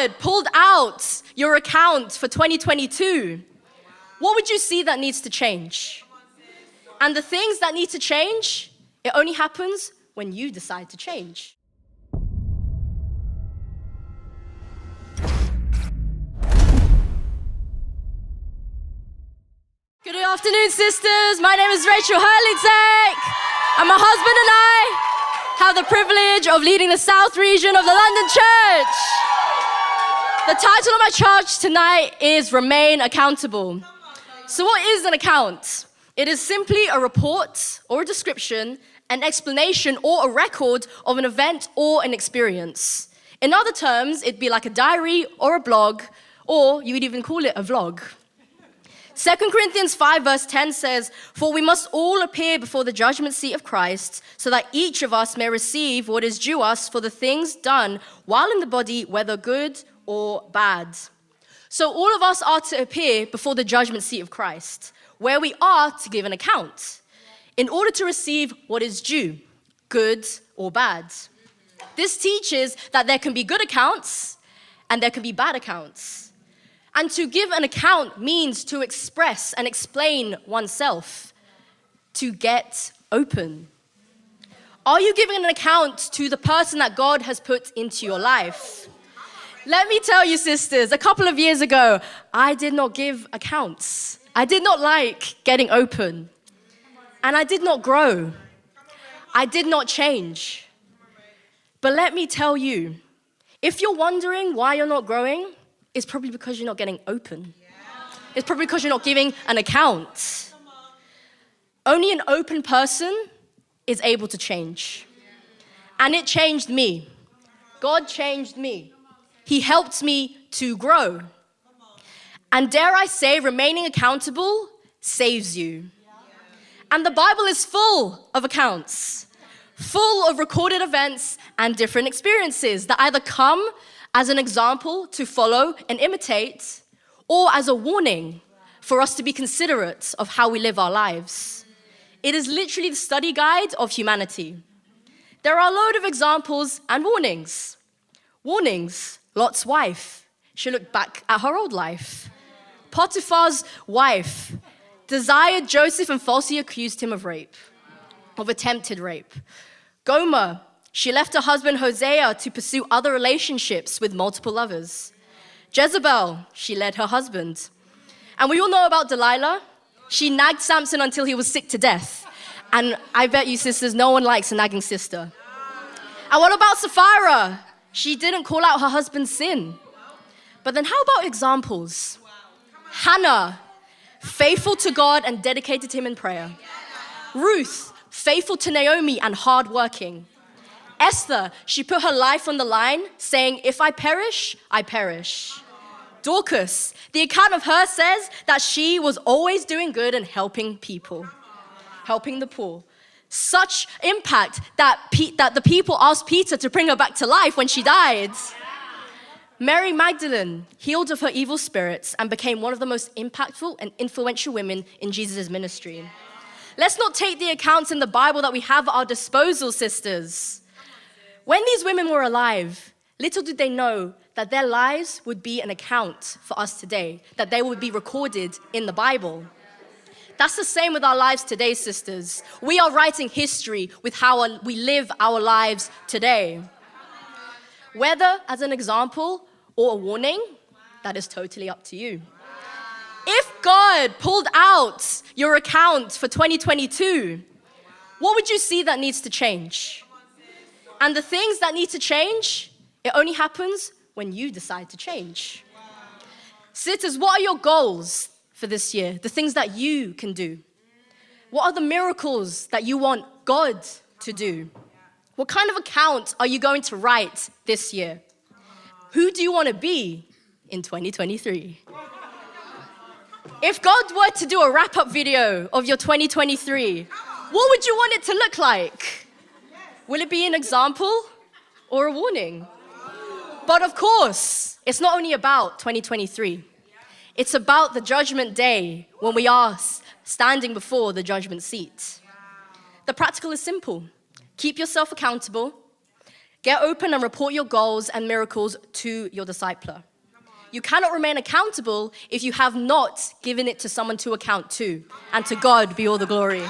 God pulled out your account for 2022, what would you see that needs to change? And the things that need to change, it only happens when you decide to change. Good afternoon, sisters. My name is Rachel Hurley-Tech, and my husband and I have the privilege of leading the South region of the London Church. The title of my church tonight is Remain Accountable. So what is an account? It is simply a report or a description, an explanation or a record of an event or an experience. In other terms, it'd be like a diary or a blog, or you would even call it a vlog. 2 Corinthians 5 verse 10 says, "For we must all appear before the judgment seat of Christ, so that each of us may receive what is due us for the things done while in the body, whether good or bad." So all of us are to appear before the judgment seat of Christ, where we are to give an account, in order to receive what is due, good or bad. This teaches that there can be good accounts and there can be bad accounts. And to give an account means to express and explain oneself, to get open. Are you giving an account to the person that God has put into your life? Let me tell you, sisters, a couple of years ago, I did not give accounts. I did not like getting open. And I did not grow. I did not change. But let me tell you, if you're wondering why you're not growing, it's probably because you're not getting open. It's probably because you're not giving an account. Only an open person is able to change. And it changed me. God changed me. He helped me to grow. And dare I say, remaining accountable saves you. And the Bible is full of accounts, full of recorded events and different experiences that either come as an example to follow and imitate, or as a warning for us to be considerate of how we live our lives. It is literally the study guide of humanity. There are a load of examples and warnings. Warnings: Lot's wife, she looked back at her old life. Potiphar's wife desired Joseph and falsely accused him of rape, of attempted rape. Gomer, she left her husband Hosea to pursue other relationships with multiple lovers. Jezebel, she led her husband. And we all know about Delilah. She nagged Samson until he was sick to death. And I bet you, sisters, no one likes a nagging sister. And what about Sapphira? She didn't call out her husband's sin. But then how about examples? Hannah, faithful to God and dedicated to him in prayer. Ruth, faithful to Naomi and hardworking. Esther, she put her life on the line, saying, "If I perish, I perish." Dorcas, the account of her says that she was always doing good and helping people, helping the poor. Such impact that the people asked Peter to bring her back to life when she died. Mary Magdalene, healed of her evil spirits and became one of the most impactful and influential women in Jesus' ministry. Let's not take the accounts in the Bible that we have at our disposal, sisters. When these women were alive, little did they know that their lives would be an account for us today, that they would be recorded in the Bible. That's the same with our lives today, sisters. We are writing history with how we live our lives today. Whether as an example or a warning, that is totally up to you. If God pulled out your account for 2022, what would you see that needs to change? And the things that need to change, it only happens when you decide to change. Sisters, what are your goals for this year? The things that you can do. What are the miracles that you want God to do? What kind of account are you going to write this year? Who do you want to be in 2023? If God were to do a wrap-up video of your 2023, what would you want it to look like? Will it be an example or a warning? But of course, it's not only about 2023. It's about the judgment day when we are standing before the judgment seat. The practical is simple. Keep yourself accountable. Get open and report your goals and miracles to your discipler. You cannot remain accountable if you have not given it to someone to account to. And to God be all the glory. We